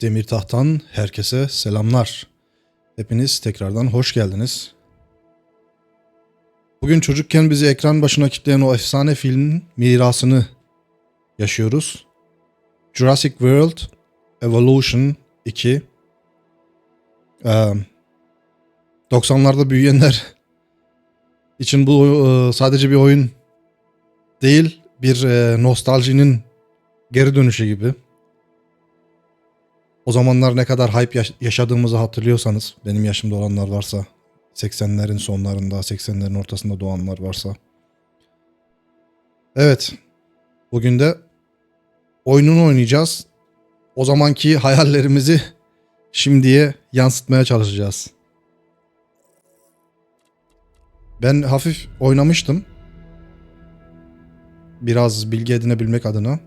Demirtaht'tan herkese selamlar. Hepiniz tekrardan hoş geldiniz. Bugün çocukken bizi ekran başına kitleyen o efsane filmin mirasını yaşıyoruz. Jurassic World Evolution 2. 90'larda büyüyenler için bu sadece bir oyun değil, bir nostaljinin geri dönüşü gibi. O zamanlar ne kadar hype yaşadığımızı hatırlıyorsanız, benim yaşımda olanlar varsa, 80'lerin sonlarında, 80'lerin ortasında doğanlar varsa. Evet, bugün de oyununu oynayacağız. O zamanki hayallerimizi şimdiye yansıtmaya çalışacağız. Ben hafif oynamıştım. Biraz bilgi edinebilmek adına.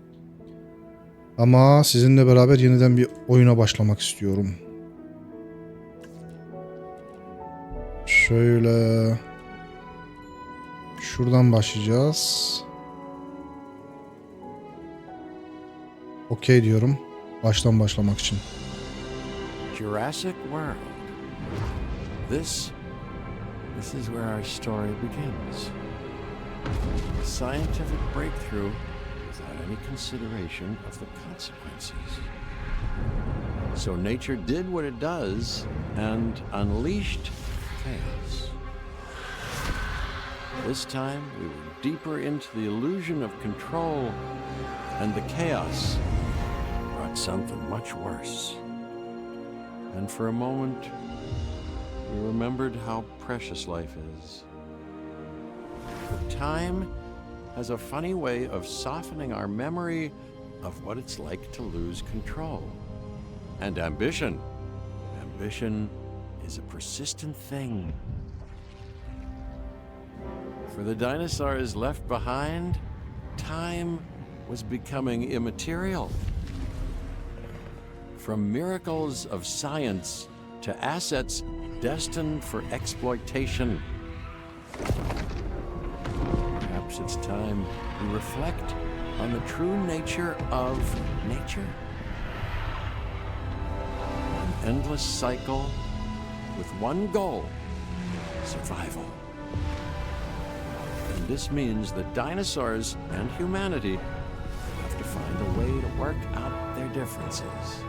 Ama sizinle beraber yeniden bir oyuna başlamak istiyorum. Şöyle... Şuradan başlayacağız. Okey diyorum. Baştan başlamak için. Jurassic World. This is where our story begins. A scientific breakthrough without any consideration of the consequences. So nature did what it does and unleashed chaos. This time we were deeper into the illusion of control, and the chaos brought something much worse. And for a moment, we remembered how precious life is. But time has a funny way of softening our memory of what it's like to lose control. And ambition. Ambition is a persistent thing. For the dinosaurs left behind, time was becoming immaterial. From miracles of science to assets destined for exploitation. Perhaps it's time we reflect on the true nature of nature. An endless cycle with one goal: survival. And this means that dinosaurs and humanity have to find a way to work out their differences.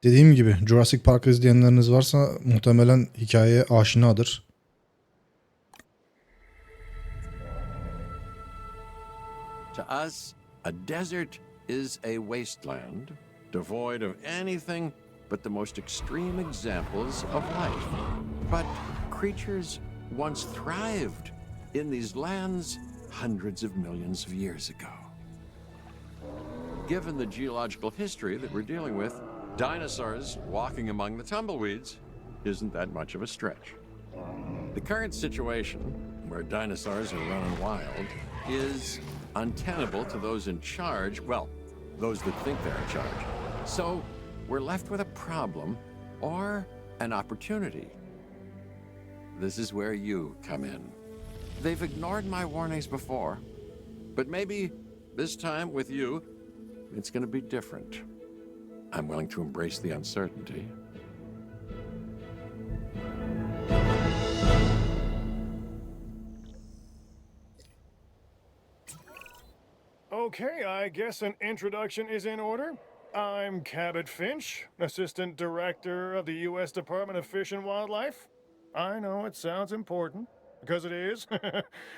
Dediğim gibi Jurassic Park izleyenleriniz varsa muhtemelen hikayeye aşinadır. To us, a desert is a wasteland, devoid of anything but the most extreme examples of life. But creatures once thrived in these lands hundreds of millions of years ago. Given the geological history that we're dealing with, dinosaurs walking among the tumbleweeds isn't that much of a stretch. The current situation, where dinosaurs are running wild, is untenable to those in charge, well, those that think they're in charge. So we're left with a problem or an opportunity. This is where you come in. They've ignored my warnings before, but maybe this time with you, it's going to be different. I'm willing to embrace the uncertainty. Okay, I guess an introduction is in order. I'm Cabot Finch, Assistant Director of the U.S. Department of Fish and Wildlife. I know it sounds important, because it is,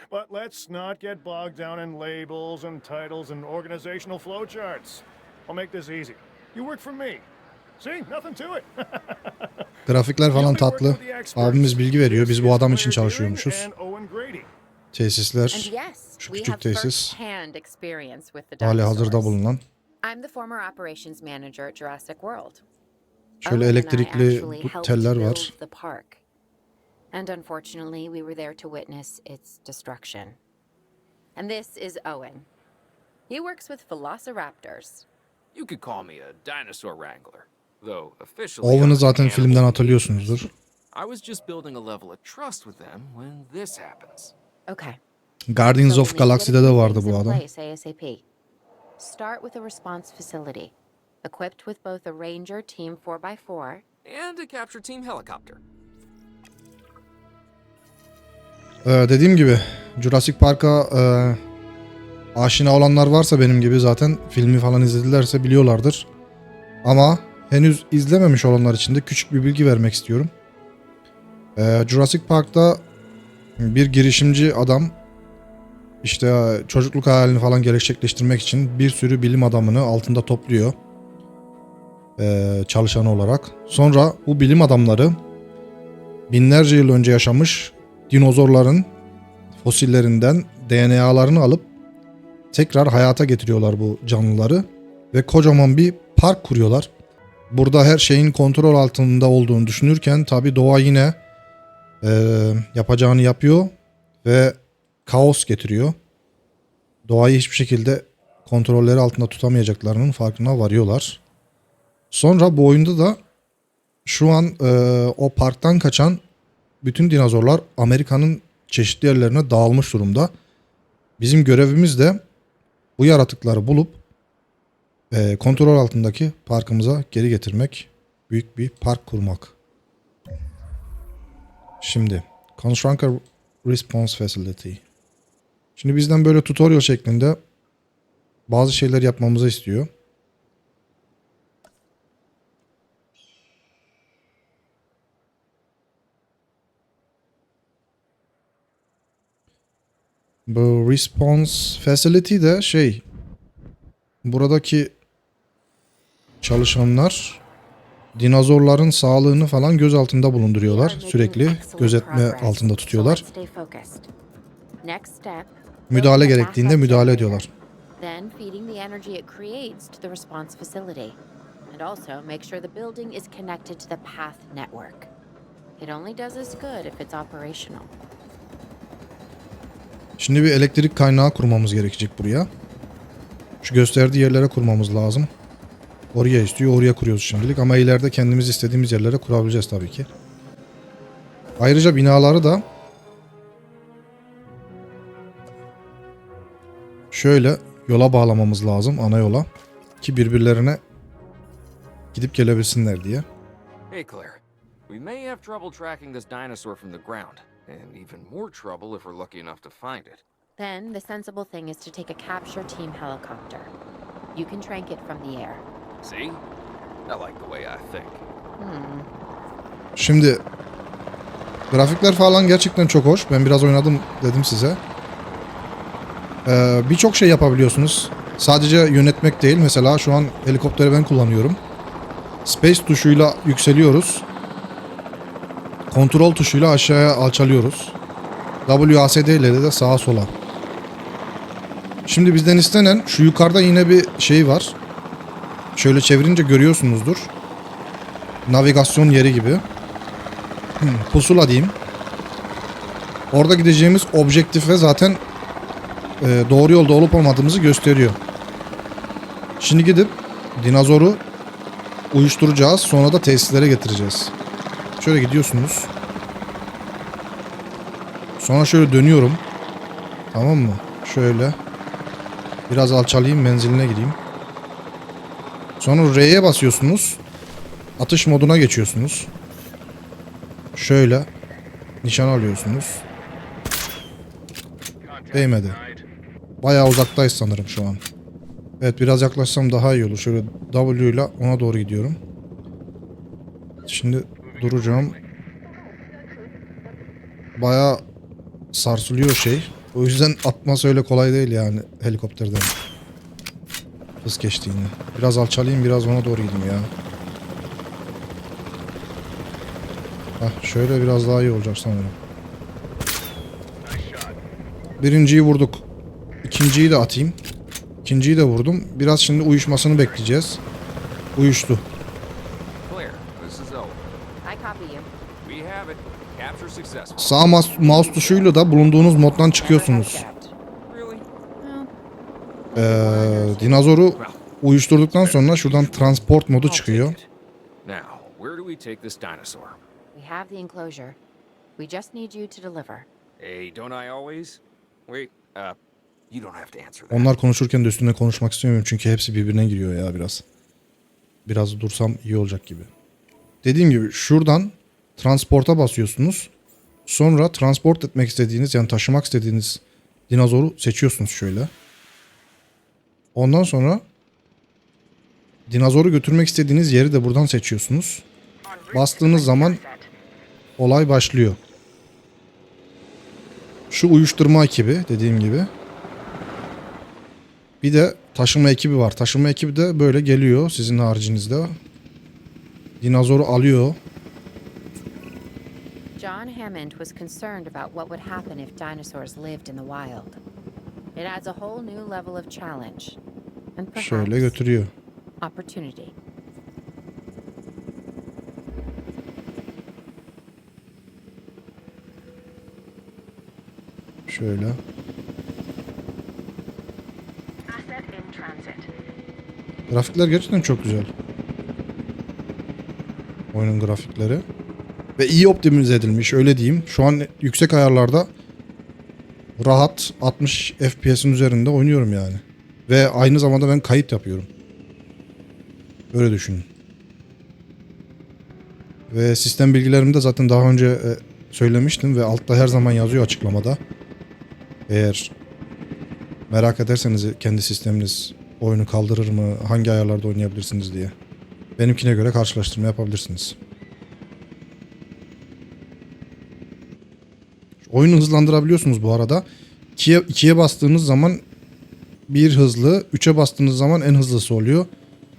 but let's not get bogged down in labels and titles and organizational flowcharts. I'll make this easy. You work for me. See, nothing to it. Grafikler falan tatlı. Abimiz bilgi veriyor. Biz bu adam için çalışıyormuşuz. Tesisler, şu küçük tesis, hali hazırda bulunan. I'm the former operations manager at Jurassic World. Şöyle elektrikli teller var. The park. And unfortunately, we were there to witness its destruction. And this is Owen. He works with velociraptors. You could call me a dinosaur wrangler, though officially Owen'ı I'm a zaten cannibal filmden meat hatırlıyorsunuzdur. eater. I was just building a level of trust with them when this happens. Okay. Guardians So of we'll need to get a Galaxy'de de few vardı things bu in adam. place ASAP. Start with a response facility, equipped with both a Ranger Team 4x4 And a capture team helicopter. Dediğim gibi Jurassic Park'a aşina olanlar varsa benim gibi zaten filmi falan izledilerse biliyorlardır. Ama henüz izlememiş olanlar için de küçük bir bilgi vermek istiyorum. Jurassic Park'ta bir girişimci adam işte çocukluk hayalini falan gerçekleştirmek için bir sürü bilim adamını altında topluyor. Çalışan olarak. Sonra bu bilim adamları binlerce yıl önce yaşamış dinozorların fosillerinden DNA'larını alıp tekrar hayata getiriyorlar bu canlıları ve kocaman bir park kuruyorlar. Burada her şeyin kontrol altında olduğunu düşünürken tabii doğa yine yapacağını yapıyor ve kaos getiriyor. Doğayı hiçbir şekilde kontrolleri altında tutamayacaklarının farkına varıyorlar. Sonra bu oyunda da şu an o parktan kaçan bütün dinozorlar Amerika'nın çeşitli yerlerine dağılmış durumda. Bizim görevimiz de bu yaratıkları bulup kontrol altındaki parkımıza geri getirmek. Büyük bir park kurmak. Şimdi Constructor Response Facility. Şimdi bizden böyle tutorial şeklinde bazı şeyler yapmamızı istiyor. Bu response facility de buradaki çalışanlar dinozorların sağlığını falan göz altında bulunduruyorlar. Sürekli gözetme altında tutuyorlar. Müdahale gerektiğinde müdahale ediyorlar. Then feeding the energy it creates to the response facility. And also make sure the building is connected to the path network. It only does as good if it's operational. Şimdi bir elektrik kaynağı kurmamız gerekecek buraya. Şu gösterdiği yerlere kurmamız lazım. Oraya istiyor, oraya kuruyoruz şimdilik ama ileride kendimiz istediğimiz yerlere kurabileceğiz tabii ki. Ayrıca binaları da şöyle yola bağlamamız lazım, ana yola, ki birbirlerine gidip gelebilsinler diye. Hey Claire, we may have trouble tracking this dinosaur from the ground, and even more trouble if we're lucky enough to find it. Then the sensible thing is to take a capture team helicopter. You can trank it from the air. See? I like the way I think. Şimdi grafikler falan gerçekten çok hoş. Ben biraz oynadım dedim size. Birçok şey yapabiliyorsunuz. Sadece yönetmek değil. Mesela şu an helikopteri ben kullanıyorum. Space tuşuyla yükseliyoruz. Kontrol tuşuyla aşağıya alçalıyoruz. WASD ile de sağa sola. Şimdi bizden istenen şu yukarıda yine bir şey var. Şöyle çevirince görüyorsunuzdur. Navigasyon yeri gibi. Pusula diyeyim. Orada gideceğimiz objektife zaten doğru yolda olup olmadığımızı gösteriyor. Şimdi gidip dinozoru uyuşturacağız. Sonra da tesislere getireceğiz. Şöyle gidiyorsunuz. Sonra şöyle dönüyorum. Tamam mı? Şöyle. Biraz alçalayayım, menziline gireyim. Sonra R'ye basıyorsunuz. Atış moduna geçiyorsunuz. Şöyle. Nişan alıyorsunuz. Değmedi. Bayağı uzaktayız sanırım şu an. Evet, biraz yaklaşsam daha iyi olur. Şöyle W ile ona doğru gidiyorum. Şimdi duracağım. Bayağı sarsılıyor şey. O yüzden atması öyle kolay değil yani helikopterden. Hız geçtiğini. Biraz alçalayayım, biraz ona doğru gideyim ya. Heh, şöyle biraz daha iyi olacak sanırım. Birinciyi vurduk. İkinciyi de atayım. İkinciyi de vurdum. Biraz şimdi uyuşmasını bekleyeceğiz. Uyuştu. Claire, this is Owen. I copy you. We have it. Capture successful. Sağ mouse tuşuyla da bulunduğunuz moddan çıkıyorsunuz. Really? Dinozoru Uyuşturduktan sonra şuradan transport modu I'll çıkıyor. take it. Now, where do we take this dinosaur? We have the enclosure. We just need you to deliver. Hey, don't I always? Wait, you don't have to answer that. Onlar konuşurken de üstüne konuşmak istemiyorum çünkü hepsi birbirine giriyor ya biraz. Biraz dursam iyi olacak gibi. Dediğim gibi şuradan transporta basıyorsunuz. Sonra transport etmek istediğiniz, yani taşımak istediğiniz dinozoru seçiyorsunuz şöyle. Ondan sonra dinozoru götürmek istediğiniz yeri de buradan seçiyorsunuz. Bastığınız zaman olay başlıyor. Şu uyuşturma ekibi dediğim gibi. Bir de taşıma ekibi var. Taşıma ekibi de böyle geliyor sizin haricinizde. Dinozoru alıyor. John Hammond was concerned about what would happen if dinosaurs lived in the wild. It adds a whole new level of challenge. And perhaps Şöyle götürüyor. opportunity. Şöyle. Grafikler gerçekten çok güzel. Oyunun grafikleri. Ve iyi optimize edilmiş, öyle diyeyim. Şu an yüksek ayarlarda rahat 60 FPS'in üzerinde oynuyorum yani. Ve aynı zamanda ben kayıt yapıyorum. Öyle düşünün. Ve sistem bilgilerimi de zaten daha önce söylemiştim ve altta her zaman yazıyor açıklamada. Eğer merak ederseniz kendi sisteminiz oyunu kaldırır mı, hangi ayarlarda oynayabilirsiniz diye. Benimkine göre karşılaştırma yapabilirsiniz. Oyunu hızlandırabiliyorsunuz bu arada. 2'ye bastığınız zaman bir hızlı, 3'e bastığınız zaman en hızlısı oluyor.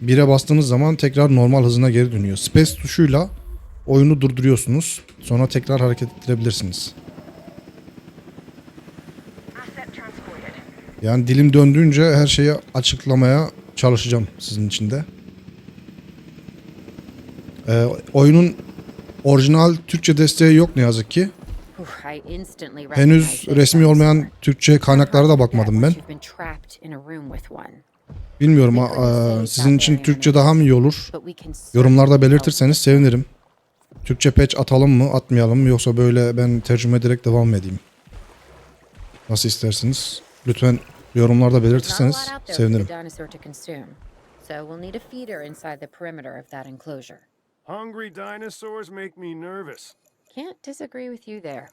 1'e bastığınız zaman tekrar normal hızına geri dönüyor. Space tuşuyla oyunu durduruyorsunuz. Sonra tekrar hareket ettirebilirsiniz. Yani dilim döndüğünce her şeyi açıklamaya çalışacağım sizin için de. Oyunun orijinal Türkçe desteği yok ne yazık ki. Henüz resmi olmayan Türkçe kaynaklara da bakmadım ben. Bilmiyorum sizin için Türkçe daha mı iyi olur? Yorumlarda belirtirseniz sevinirim. Türkçe patch atalım mı, atmayalım mı, yoksa böyle ben tercüme ederek devam mı edeyim? Nasıl istersiniz? Lütfen yorumlarda belirtirseniz sevinirim. Hungry dinosaurs make me nervous. Can't disagree with you there.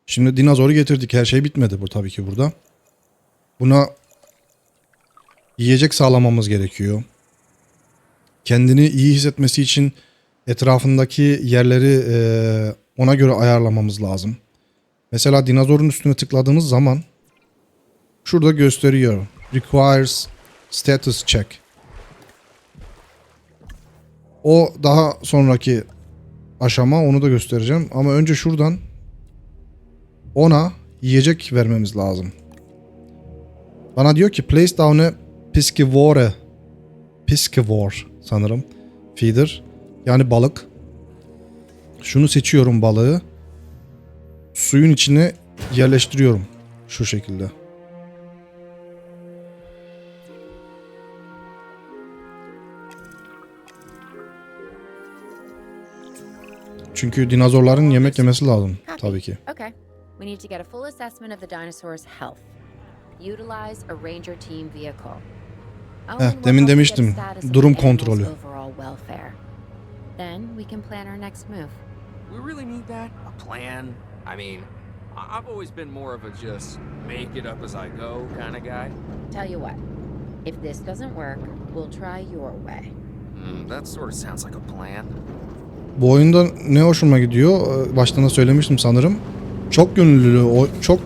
Şimdi dinozoru getirdik. Her şey bitmedi bu tabii ki burada. Buna yiyecek sağlamamız gerekiyor. Kendini iyi hissetmesi için etrafındaki yerleri ona göre ayarlamamız lazım. Mesela dinozorun üstüne tıkladığımız zaman şurada gösteriyor. Requires status check. O daha sonraki aşama, onu da göstereceğim. Ama önce şuradan ona yiyecek vermemiz lazım. Bana diyor ki place down a piscivore sanırım feeder, yani balık. Şunu seçiyorum, balığı. Suyun içine yerleştiriyorum şu şekilde. Çünkü dinozorların yemek yemesi lazım tabii ki. Okay. We need to get a full assessment of the dinosaur's health. Utilize a ranger team vehicle. Demin demiştim, durum kontrolü. Then we can plan our next move. We really need that? A plan? I mean, I've always been more of a just make it up as I go kind of guy. Tell you what, if this doesn't work, we'll try your way. That sort of sounds like a plan. Bu oyunda ne hoşuma gidiyor? Baştan da söylemiştim sanırım. Çok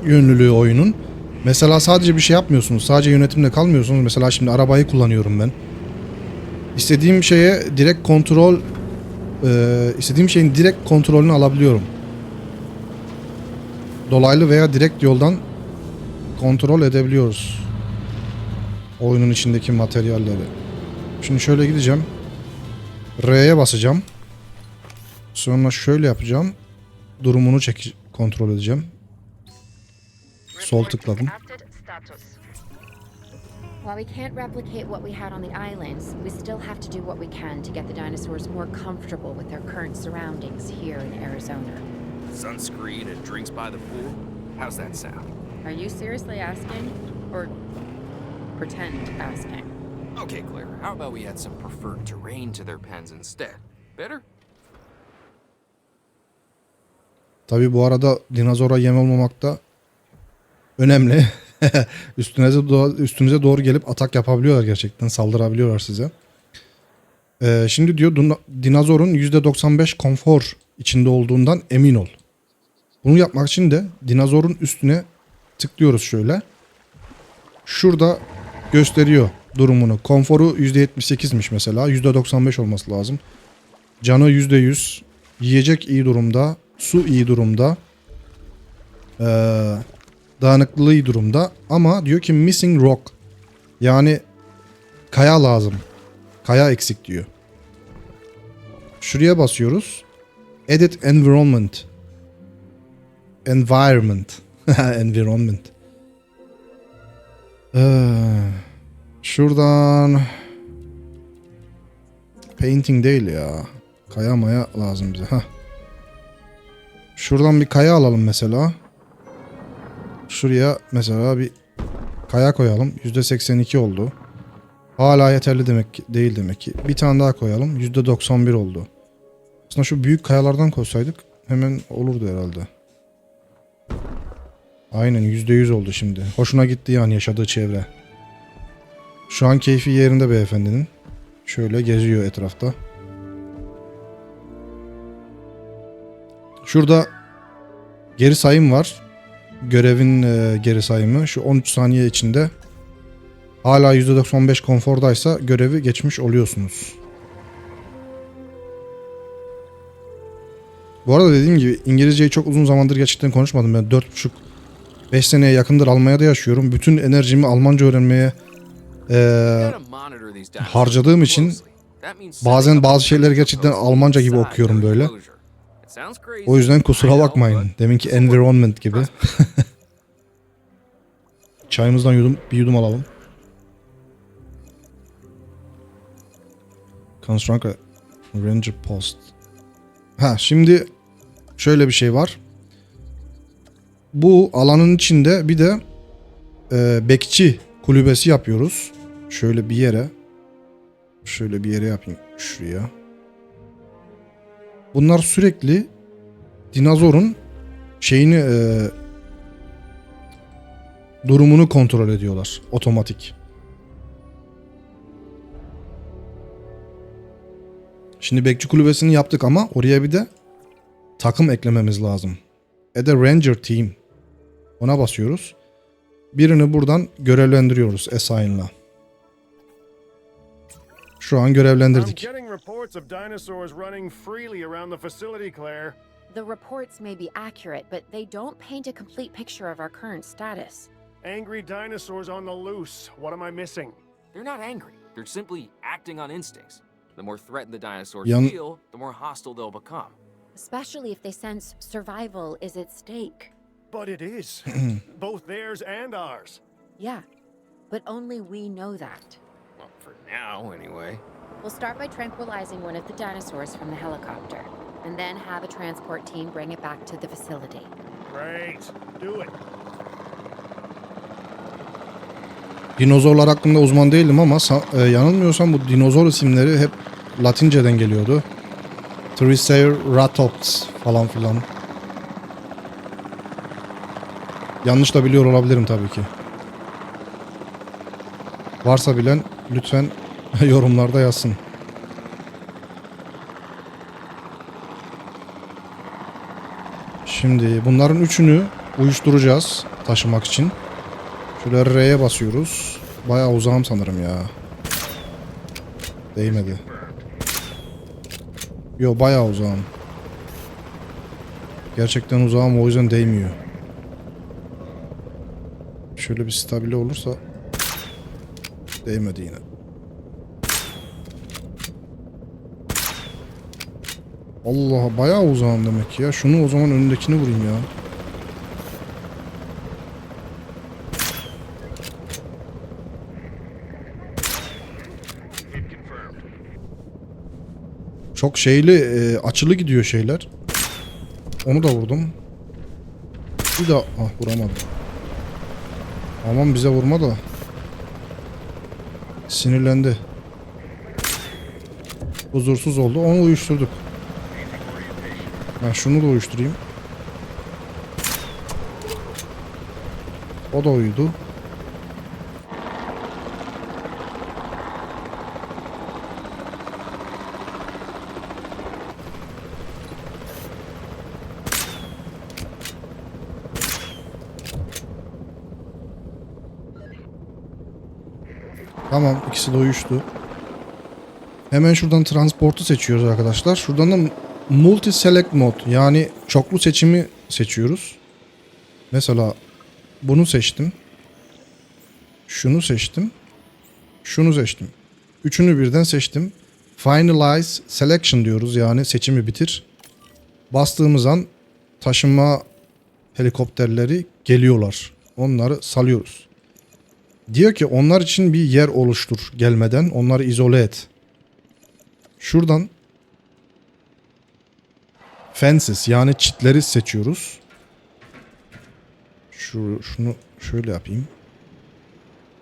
yönlülüğü oyunun. Mesela sadece bir şey yapmıyorsunuz. Sadece yönetimle kalmıyorsunuz. Mesela şimdi arabayı kullanıyorum ben. İstediğim şeye direkt kontrol istediğim şeyin direkt kontrolünü alabiliyorum. Dolaylı veya direkt yoldan kontrol edebiliyoruz oyunun içindeki materyalleri. Şimdi şöyle gideceğim. R'ye basacağım. Sonra şöyle yapacağım. Durumunu kontrol edeceğim. Sol tıkladım. While we can't replicate what we had on the islands, we still have to do what we can to get the dinosaurs more comfortable with their current surroundings here in Arizona. Sunscreen and drinks by the pool? How's that sound? Are you seriously asking? Or pretend asking? Okay, Claire, how about we add some preferred terrain to their pens instead? Better? Tabii bu arada dinozora yem olmamak da önemli. Üstünüze doğru gelip atak yapabiliyorlar gerçekten. Saldırabiliyorlar size. Şimdi diyor dinozorun %95 konfor içinde olduğundan emin ol. Bunu yapmak için de dinozorun üstüne tıklıyoruz şöyle. Şurada gösteriyor durumunu. Konforu %78'miş mesela. %95 olması lazım. Canı %100. Yiyecek iyi durumda. Su iyi durumda. Dayanıklılığı iyi durumda. Ama diyor ki missing rock. Yani kaya lazım. Kaya eksik diyor. Şuraya basıyoruz. Edit environment. Environment. Şuradan painting değil ya. Kaya maya lazım bize. Heh. Şuradan bir kaya alalım mesela. Şuraya mesela bir kaya koyalım. %82 oldu. Hala yeterli değil demek ki. Bir tane daha koyalım. %91 oldu. Aslında şu büyük kayalardan koysaydık hemen olurdu herhalde. Aynen %100 oldu şimdi. Hoşuna gitti yani yaşadığı çevre. Şu an keyfi yerinde beyefendinin. Şöyle geziyor etrafta. Şurada geri sayım var. Görevin geri sayımı. Şu 13 saniye içinde hala %95 konfordaysa görevi geçmiş oluyorsunuz. Bu arada dediğim gibi İngilizceyi çok uzun zamandır gerçekten konuşmadım. Ben 4,5-5 seneye yakındır Almanya'da yaşıyorum. Bütün enerjimi Almanca öğrenmeye harcadığım için bazen bazı şeyleri gerçekten Almanca gibi okuyorum böyle. O yüzden kusura bakmayın. Deminki environment gibi. Çayımızdan bir yudum alalım. Construct a Ranger Post. Şimdi şöyle bir şey var. Bu alanın içinde bir de bekçi kulübesi yapıyoruz. Şöyle bir yere yapayım şuraya. Bunlar sürekli dinozorun durumunu kontrol ediyorlar otomatik. Şimdi bekçi kulübesini yaptık ama oraya bir de takım eklememiz lazım. Add a Ranger Team. Ona basıyoruz. Birini buradan görevlendiriyoruz assign'la. Şu an görevlendirdik. I'm getting reports of dinosaurs running freely around the facility, Claire. The reports may be accurate, but they don't paint a complete picture of our current status. Angry dinosaurs on the loose. What am I missing? They're not angry. They're simply acting on instincts. The more threatened the dinosaurs feel, the more hostile they'll become. Especially if they sense survival is at stake. But it is. Both theirs and ours. Yeah, but only we know that. Well, for now, anyway. We'll start by tranquilizing one of the dinosaurs from the helicopter, and then have a transport team bring it back to the facility. Great. Do it. Dinozorlar hakkında uzman değilim ama yanılmıyorsam bu dinozor isimleri hep Latinceden geliyordu. Triceratops falan filan. Yanlış da biliyor olabilirim tabii ki. Varsa bilen lütfen yorumlarda yazsın. Şimdi bunların üçünü uyuşturacağız taşımak için. Şöyle R'ye basıyoruz. Bayağı uzağım sanırım ya. Değmedi. Yo bayağı uzağım. Gerçekten uzağım, o yüzden değmiyor. Şöyle bir stabile olursa değmedi yine. Allah, bayağı uzağım demek ya. Şunu o zaman önündekini vurayım ya. Çok şeyli açılı gidiyor şeyler. Onu da vurdum. Bir daha vuramadım. Aman bize vurma da. Sinirlendi. Huzursuz oldu. Onu uyuşturduk. Ben şunu da uyuşturayım. O da uyudu. Tamam, ikisi de uyuştu. Hemen şuradan transportu seçiyoruz arkadaşlar. Şuradan da multi select mod, yani çoklu seçimi seçiyoruz. Mesela bunu seçtim. Şunu seçtim. Şunu seçtim. Üçünü birden seçtim. Finalize selection diyoruz, yani seçimi bitir. Bastığımız an taşınma helikopterleri geliyorlar. Onları salıyoruz. Diyor ki onlar için bir yer oluştur gelmeden, onları izole et. Şuradan fences, yani çitleri seçiyoruz. Şunu şöyle yapayım.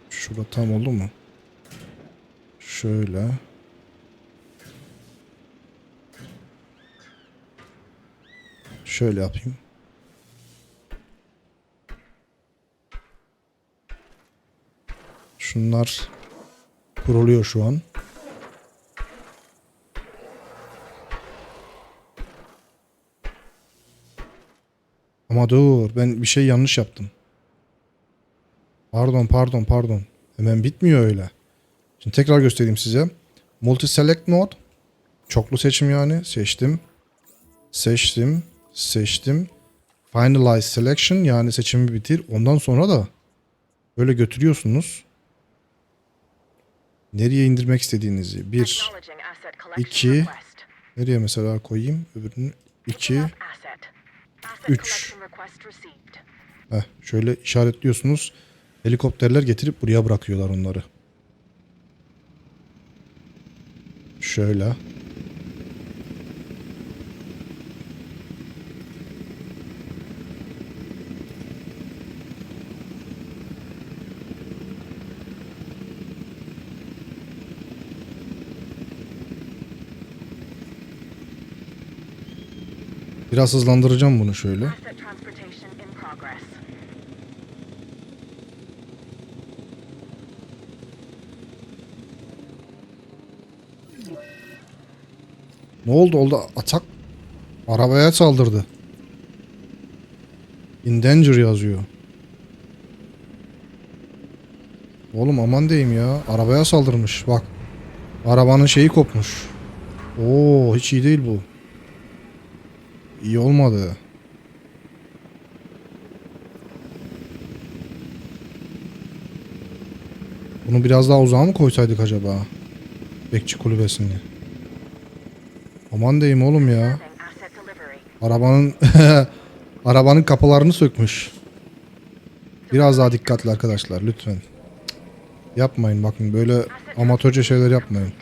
Şurada tam oldu mu? Şöyle. Şöyle yapayım. Şunlar kuruluyor şu an. Ama dur, ben bir şey yanlış yaptım. Pardon. Hemen bitmiyor öyle. Şimdi tekrar göstereyim size. Multi select mode. Çoklu seçim yani. Seçtim. Finalize selection, yani seçimi bitir. Ondan sonra da böyle götürüyorsunuz. Nereye indirmek istediğinizi. 1, 2, nereye mesela koyayım? Öbürünü 2, 3. Şöyle işaretliyorsunuz. Helikopterler getirip buraya bırakıyorlar onları. Şöyle. Biraz hızlandıracağım bunu şöyle. Ne oldu? Atak arabaya saldırdı. In danger yazıyor. Oğlum aman diyeyim ya. Arabaya saldırmış bak. Arabanın şeyi kopmuş. Oo, hiç iyi değil bu. İyi olmadı. Bunu biraz daha uzağa mı koysaydık acaba? Bekçi kulübesini. Aman diyeyim oğlum ya. Arabanın kapılarını sökmüş. Biraz daha dikkatli arkadaşlar lütfen. Yapmayın, bakın böyle amatörce şeyler yapmayın.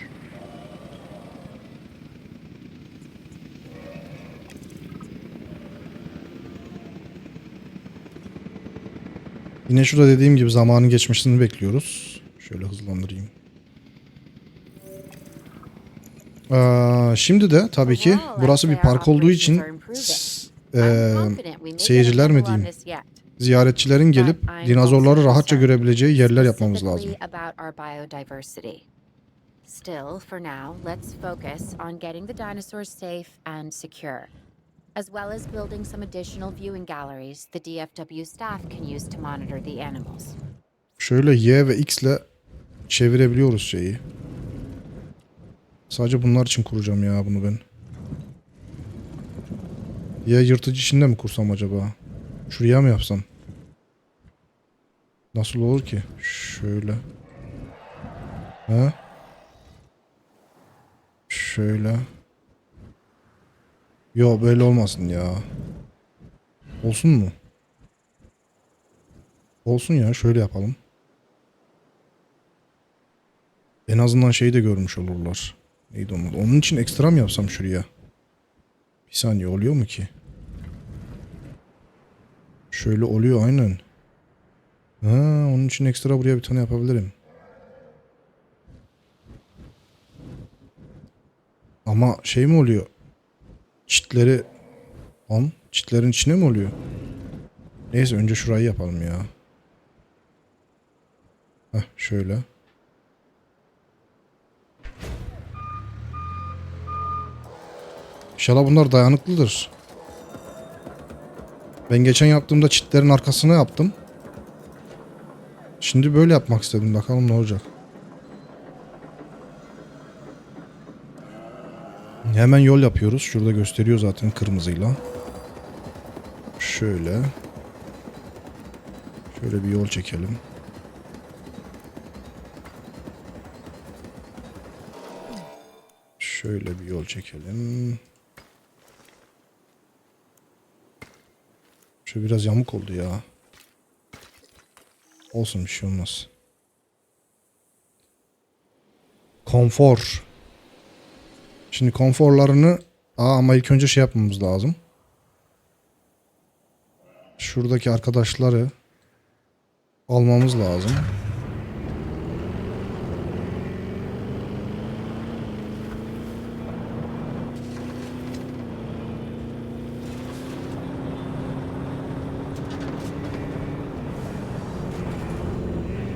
Yine şurada dediğim gibi zamanın geçmesini bekliyoruz. Şöyle hızlandırayım. Şimdi de tabii ki burası bir park olduğu için seyirciler mi diyeyim, ziyaretçilerin gelip dinozorları rahatça görebileceği yerler yapmamız lazım. Still, for now, let's focus on getting the dinosaurs safe and secure, as well as building some additional viewing galleries the DFW staff can use to monitor the animals. Şöyle Y ve X ile çevirebiliyoruz şeyi. Sadece bunlar için kuracağım ya bunu ben. Ya yırtıcı içinde mi kursam acaba? Şuraya mı yapsam? Nasıl olur ki? Şöyle. Ha? Şöyle. Yo, böyle olmasın ya. Olsun mu? Olsun ya, şöyle yapalım. En azından şeyi de görmüş olurlar. Neydi onun? Onun için ekstra mı yapsam şuraya? Bir saniye, oluyor mu ki? Şöyle oluyor aynen. Ha, onun için ekstra buraya bir tane yapabilirim. Ama şey mi oluyor? Çitleri... Çitlerin içine mi oluyor? Neyse, önce şurayı yapalım ya. Heh, şöyle. İnşallah bunlar dayanıklıdır. Ben geçen yaptığımda çitlerin arkasına yaptım. Şimdi böyle yapmak istedim. Bakalım ne olacak. Hemen yol yapıyoruz. Şurada gösteriyor zaten kırmızıyla. Şöyle. Şöyle bir yol çekelim. Şöyle bir yol çekelim. Şu biraz yamuk oldu ya. Olsun, bir şey olmaz. Konfor. Şimdi konforlarını... ama ilk önce şey yapmamız lazım. Şuradaki arkadaşları almamız lazım.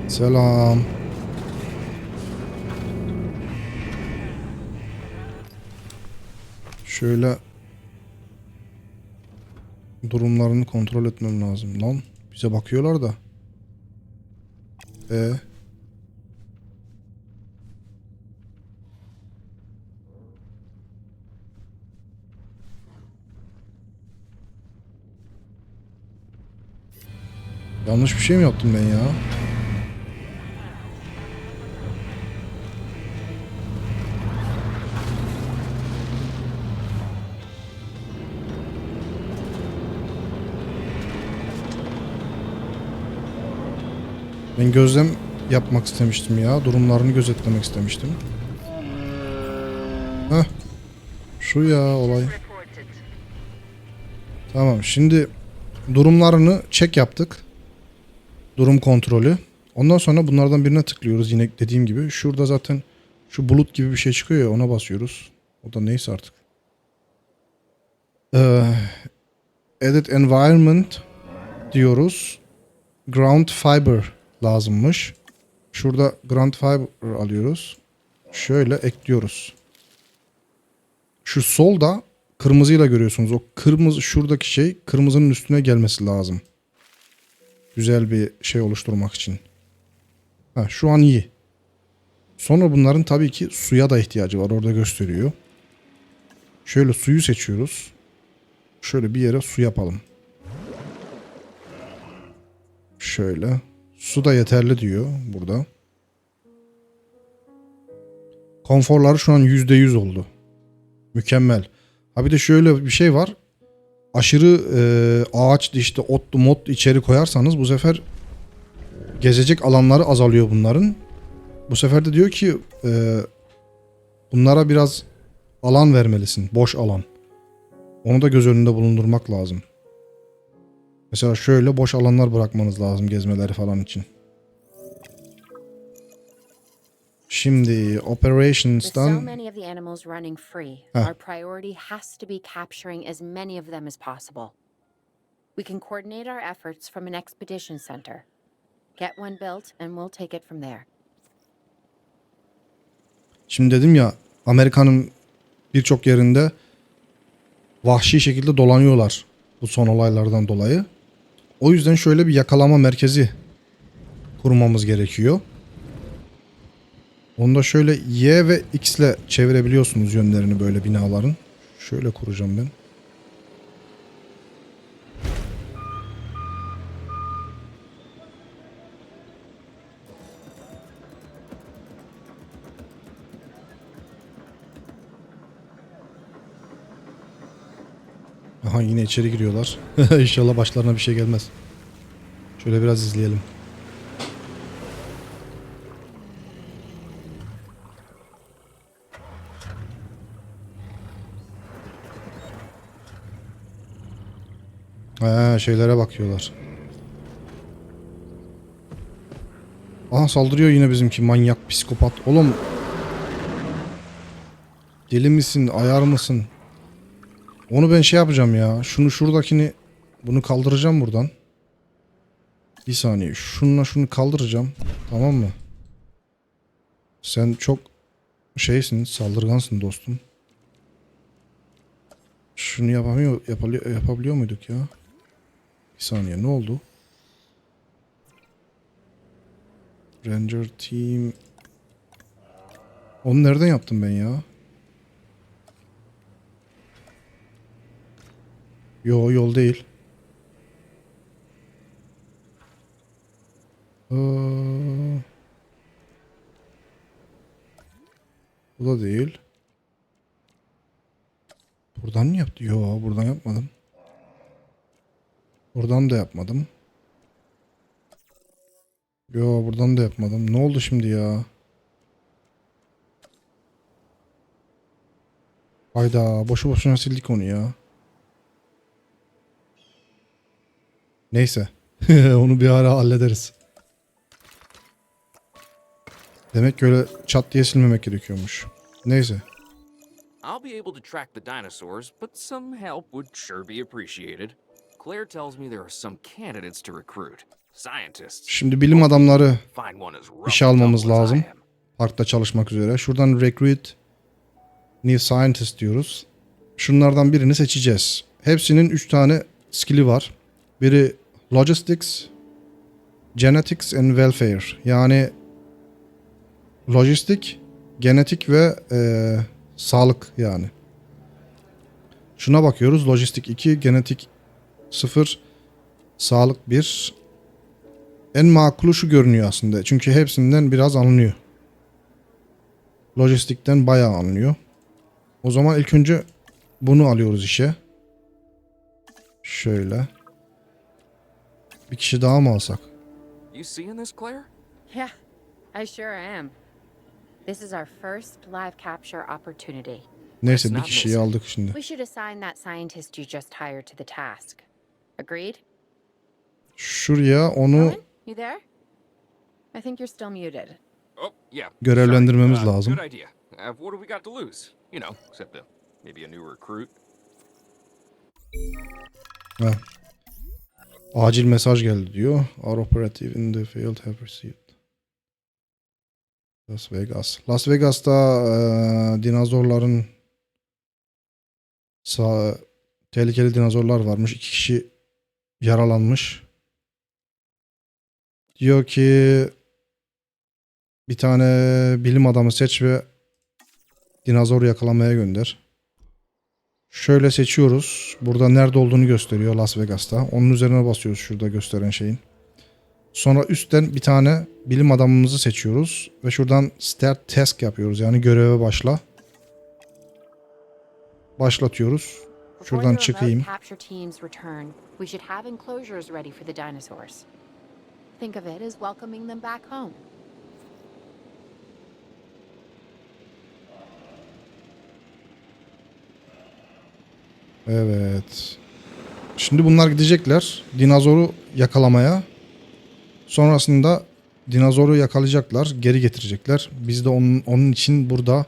Selam. Şöyle durumlarını kontrol etmem lazım. Lan bize bakıyorlar da. Yanlış bir şey mi yaptım ben ya? Ben gözlem yapmak istemiştim ya. Durumlarını gözetlemek istemiştim. Heh. Şu ya olay. Tamam, şimdi durumlarını check yaptık. Durum kontrolü. Ondan sonra bunlardan birine tıklıyoruz. Yine dediğim gibi. Şurada zaten şu bulut gibi bir şey çıkıyor ya, ona basıyoruz. O da neyse artık. Edit environment diyoruz. Ground fiber lazımmış. Şurada ground fiber alıyoruz. Şöyle ekliyoruz. Şu solda kırmızıyla görüyorsunuz. O kırmızı, şuradaki şey kırmızının üstüne gelmesi lazım. Güzel bir şey oluşturmak için. Ha, şu an iyi. Sonra bunların tabii ki suya da ihtiyacı var. Orada gösteriyor. Şöyle suyu seçiyoruz. Şöyle bir yere su yapalım. Şöyle. Su da yeterli diyor burada. Konforları şu an %100 oldu. Mükemmel. Ha bir de şöyle bir şey var. Aşırı ağaçlı işte otlu motlu içeri koyarsanız bu sefer gezecek alanları azalıyor bunların. Bu sefer de diyor ki bunlara biraz alan vermelisin. Boş alan. Onu da göz önünde bulundurmak lazım. Mesela şöyle boş alanlar bırakmanız lazım gezmeleri falan için. Şimdi With so operations'tan many of the animals running free, our priority has to be capturing as many of them as possible. We can coordinate our efforts from an expedition center. Get one built and we'll take it from there. şimdi dedim ya, Amerika'nın birçok yerinde vahşi şekilde dolanıyorlar bu son olaylardan dolayı. O yüzden şöyle bir yakalama merkezi kurmamız gerekiyor. Onu da şöyle Y ve X ile çevirebiliyorsunuz yönlerini böyle binaların. Şöyle kuracağım ben. Aha, yine içeri giriyorlar. İnşallah başlarına bir şey gelmez. Şöyle biraz izleyelim. Şeylere bakıyorlar. Aha saldırıyor yine bizimki manyak psikopat. Oğlum. Deli misin? Ayar mısın? Onu ben şey yapacağım ya. Şunu şuradakini bunu kaldıracağım buradan. Bir saniye. Şununla şunu kaldıracağım. Tamam mı? Sen çok şeysin, saldırgansın dostum. Şunu yapabiliyor muyduk ya? Bir saniye ne oldu? Ranger Team. Onu nereden yaptım ben ya? Yol değil. Bu da değil. Buradan mı yaptı? Buradan yapmadım. Buradan da yapmadım. Buradan da yapmadım. Ne oldu şimdi ya? Hayda, boşu boşuna sildik onu ya. Neyse. Onu bir ara hallederiz. Demek ki öyle çat diye silmemek gerekiyormuş. Neyse. I'll be able to track the dinosaurs, but some help would sure be appreciated. Claire tells me there are some candidates to recruit. Scientists. Şimdi bilim adamları Find one as rough işe and almamız tumble as I lazım. am. Parkta çalışmak üzere. Şuradan recruit new scientist diyoruz. Şunlardan birini seçeceğiz. Hepsinin 3 tane skill'i var. Biri logistics, genetics and welfare. Yani lojistik, genetik ve sağlık yani. Şuna bakıyoruz. Lojistik 2, genetik 0, sağlık 1. En makulu şu görünüyor aslında. Çünkü hepsinden biraz alınıyor. Lojistikten bayağı alınıyor. O zaman ilk önce bunu alıyoruz işe. Şöyle. Bir kişi daha mı alsak? You seeing this, Claire? Yeah, I sure am. This is our first live capture opportunity. Neyse bir kişiyi aldık şimdi. We should assign that scientist you just hired to the task. Agreed? Şuraya onu Owen, you there? I think you're still muted. Oh, yeah. görevlendirmemiz Sorry. lazım. Good idea. What do we got to lose? You know, except maybe a new recruit. Heh. Acil mesaj geldi diyor. Our operative in the field have received. Las Vegas. Las Vegas'ta dinozorların tehlikeli dinozorlar varmış. 2 kişi yaralanmış. Diyor ki bir tane bilim adamı seç ve dinozoru yakalamaya gönder. Şöyle seçiyoruz. Burada nerede olduğunu gösteriyor Las Vegas'ta. Onun üzerine basıyoruz şurada gösteren şeyin. Sonra üstten bir tane bilim adamımızı seçiyoruz. Ve şuradan start task yapıyoruz. Yani göreve başla. Başlatıyoruz. Şuradan çıkayım. Capture teams return, we should have enclosures ready for the dinosaurs. Think of it as welcoming them back home. Evet. Şimdi bunlar gidecekler dinozoru yakalamaya. Sonrasında dinozoru yakalayacaklar, geri getirecekler. Biz de onun için burada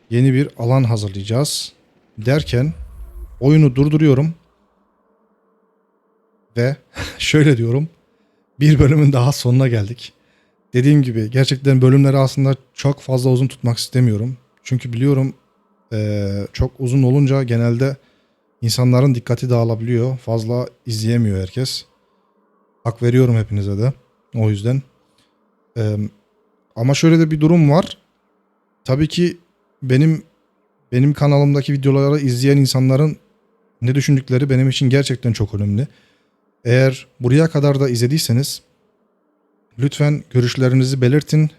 yeni bir alan hazırlayacağız. Derken oyunu durduruyorum. Ve şöyle diyorum. Bir bölümün daha sonuna geldik. Dediğim gibi gerçekten bölümleri aslında çok fazla uzun tutmak istemiyorum. Çünkü biliyorum çok uzun olunca genelde İnsanların dikkati dağılabiliyor. Fazla izleyemiyor herkes. Hak veriyorum hepinize de. O yüzden. Ama şöyle de bir durum var. Tabii ki benim kanalımdaki videoları izleyen insanların ne düşündükleri benim için gerçekten çok önemli. Eğer buraya kadar da izlediyseniz lütfen görüşlerinizi belirtin.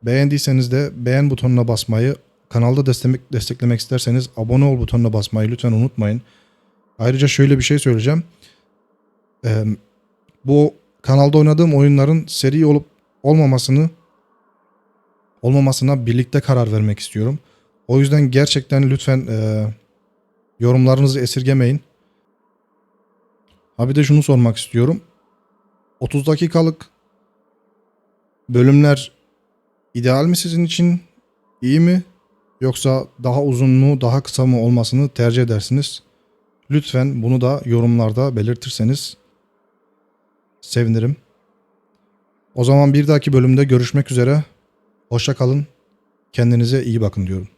Beğendiyseniz de beğen butonuna basmayı, kanalda desteklemek isterseniz abone ol butonuna basmayı lütfen unutmayın. Ayrıca şöyle bir şey söyleyeceğim. Bu kanalda oynadığım oyunların seri olup olmamasına birlikte karar vermek istiyorum. O yüzden gerçekten lütfen yorumlarınızı esirgemeyin. Ha bir de şunu sormak istiyorum. 30 dakikalık bölümler ideal mi sizin için? İyi mi? Yoksa daha uzun mu, daha kısa mı olmasını tercih edersiniz? Lütfen bunu da yorumlarda belirtirseniz sevinirim. O zaman bir dahaki bölümde görüşmek üzere. Hoşça kalın. Kendinize iyi bakın diyorum.